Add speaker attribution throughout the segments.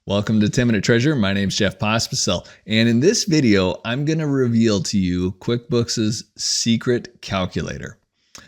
Speaker 1: Welcome to 10 Minute Treasure. My name is Jeff Pospisil, and in this video, I'm going to reveal to you QuickBooks' secret calculator.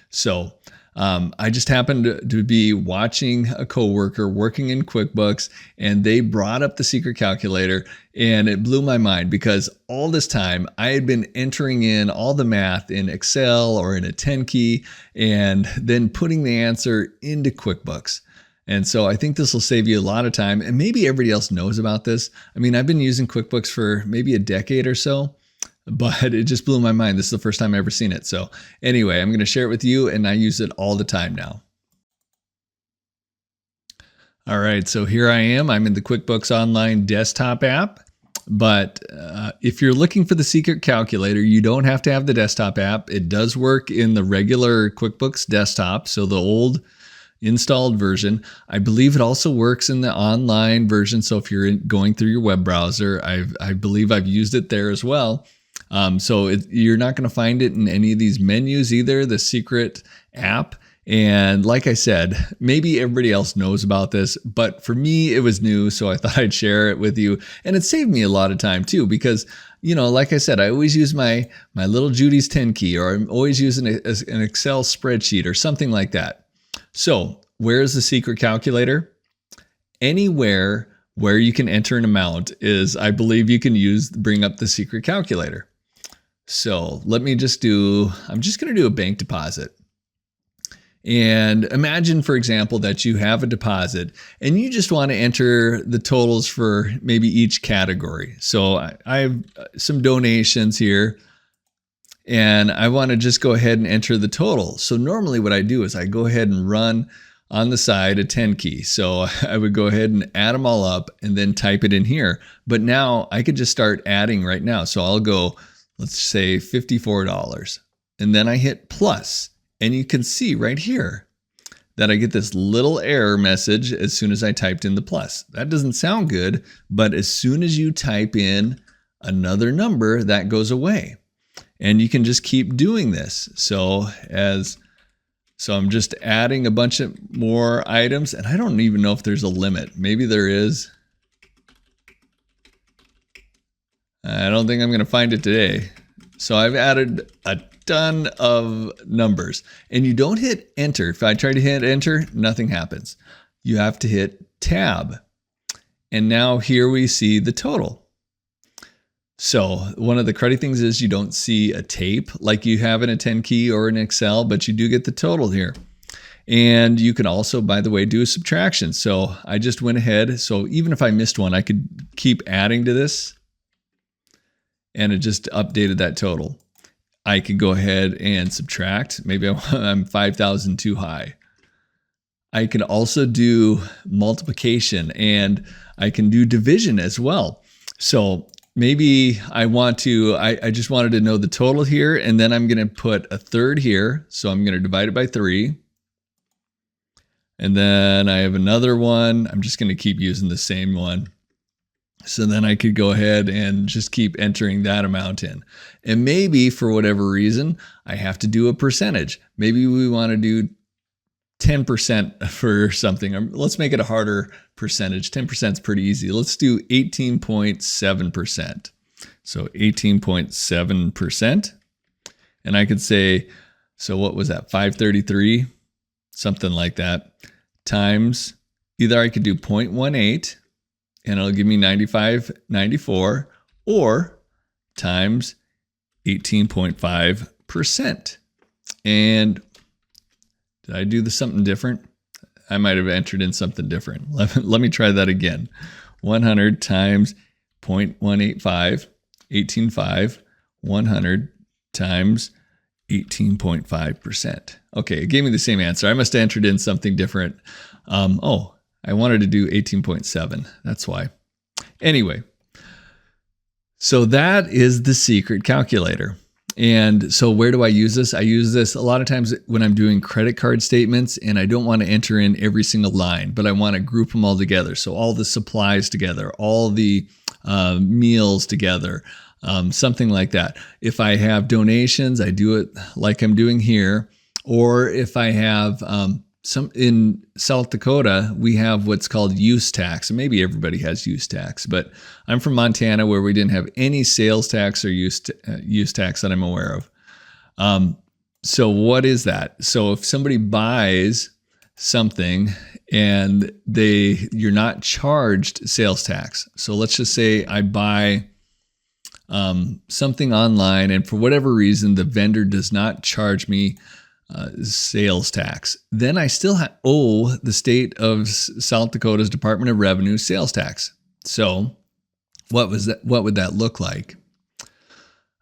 Speaker 1: So I just happened to be watching a coworker working in QuickBooks, and they brought up the secret calculator, and it blew my mind because all this time I had been entering in all the math in Excel or in a 10 key, and then putting the answer into QuickBooks. And so I think this will save you a lot of time, and maybe everybody else knows about this. I mean, I've been using QuickBooks for maybe a decade or so, but it just blew my mind. This is the first time I've ever seen it. So anyway, I'm going to share it with you, and I use it all the time now. All right, so here I am. I'm in the QuickBooks Online desktop app. But if you're looking for the secret calculator, you don't have to have the desktop app. It does work in the regular QuickBooks desktop, so the old installed version. I believe it also works in the online version. So if you're going through your web browser, I believe I've used it there as well. You're not going to find it in any of these menus either, the secret app. And like I said, maybe everybody else knows about this, but for me, it was new. So I thought I'd share it with you. And it saved me a lot of time too, because, you know, like I said, I always use my little Judy's 10 key, or I'm always using an Excel spreadsheet or something like that. So where's the secret calculator? Anywhere where you can enter an amount is, I believe you can bring up the secret calculator. So let me I'm just going to do a bank deposit. And imagine, for example, that you have a deposit and you just want to enter the totals for maybe each category. So I have some donations here, and I want to just go ahead and enter the total. So normally what I do is I go ahead and run on the side a 10 key. So I would go ahead and add them all up and then type it in here. But now I could just start adding right now. So I'll go, let's say $54. And then I hit plus. And you can see right here that I get this little error message as soon as I typed in the plus. That doesn't sound good, but as soon as you type in another number, that goes away. And you can just keep doing this. So I'm just adding a bunch of more items, and I don't even know if there's a limit. Maybe there is. I don't think I'm going to find it today. So I've added a ton of numbers, and you don't hit enter. If I try to hit enter, nothing happens. You have to hit tab. And now here we see the total. So one of the cruddy things is you don't see a tape like you have in a 10 key or in Excel, but you do get the total here. And you can also, by the way, do a subtraction. So I just went ahead. So even if I missed one, I could keep adding to this, and it just updated that total. I could go ahead and subtract. Maybe I'm 5,000 too high. I can also do multiplication, and I can do division as well. So maybe I just wanted to know the total here, and then I'm going to put a third here. So I'm going to divide it by 3. And then I have another one. I'm just going to keep using the same one. So then I could go ahead and just keep entering that amount in. And maybe for whatever reason, I have to do a percentage. Maybe we want to do 10% for something. Let's make it a harder percentage. 10% is pretty easy. Let's do 18.7%. So 18.7%. And I could say, so what was that? 533, something like that, times, either I could do 0.18, and it'll give me 95.94, or times 18.5%. And did I do something different? I might have entered in something different. Let me try that again. 100 times 0.185, 18.5, 100 times 18.5%. Okay, it gave me the same answer. I must have entered in something different. I wanted to do 18.7. That's why. Anyway, so that is the secret calculator. And so where do I use this? I use this a lot of times when I'm doing credit card statements, and I don't want to enter in every single line, but I want to group them all together. So all the supplies together, all the meals together, something like that. If I have donations, I do it like I'm doing here. Or if I have in South Dakota, we have what's called use tax. And maybe everybody has use tax, but I'm from Montana where we didn't have any sales tax or use tax that I'm aware of. So what is that? So if somebody buys something and you're not charged sales tax. So let's just say I buy something online, and for whatever reason, the vendor does not charge me sales tax. Then I still owe the state of South Dakota's Department of Revenue sales tax. So what would that look like?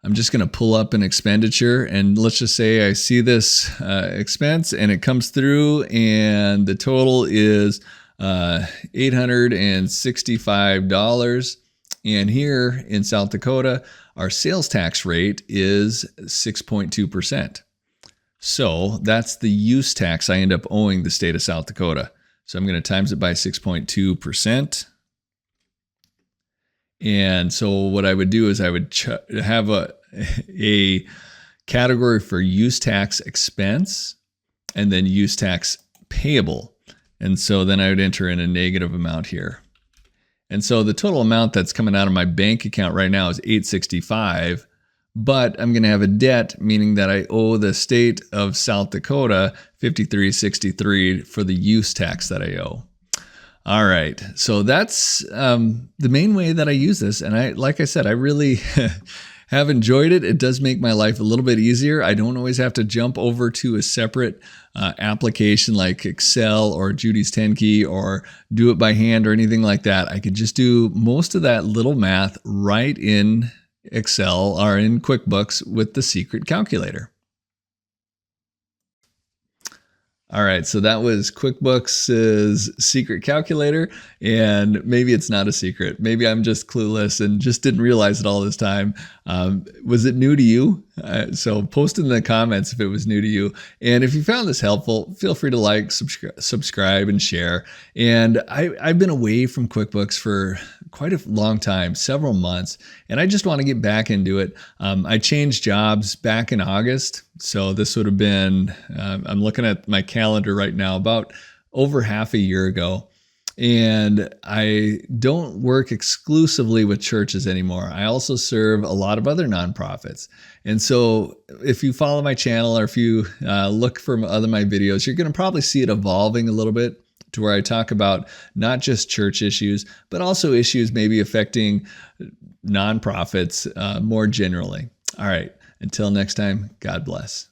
Speaker 1: I'm just going to pull up an expenditure, and let's just say I see this expense and it comes through and the total is $865. And here in South Dakota, our sales tax rate is 6.2%. So that's the use tax I end up owing the state of South Dakota. So I'm going to times it by 6.2%. And so what I would do is I would have a category for use tax expense and then use tax payable. And so then I would enter in a negative amount here. And so the total amount that's coming out of my bank account right now is $865, but I'm going to have a debt, meaning that I owe the state of South Dakota $53.63 for the use tax that I owe. All right, so that's the main way that I use this. And like I said, I really have enjoyed it. It does make my life a little bit easier. I don't always have to jump over to a separate application like Excel or Judy's 10 key or do it by hand or anything like that. I could just do most of that little math right in Excel or in QuickBooks with the secret calculator. All right, so that was QuickBooks' secret calculator, and maybe it's not a secret. Maybe I'm just clueless and just didn't realize it all this time. Was it new to you? So post in the comments if it was new to you. And if you found this helpful, feel free to like, subscribe, and share. And I've been away from QuickBooks for quite a long time, several months, and I just want to get back into it. I changed jobs back in August. So this would have been, I'm looking at my calendar right now, about over half a year ago. And I don't work exclusively with churches anymore. I also serve a lot of other nonprofits. And so if you follow my channel or if you look for my videos, you're going to probably see it evolving a little bit to where I talk about not just church issues, but also issues maybe affecting nonprofits more generally. All right. Until next time, God bless.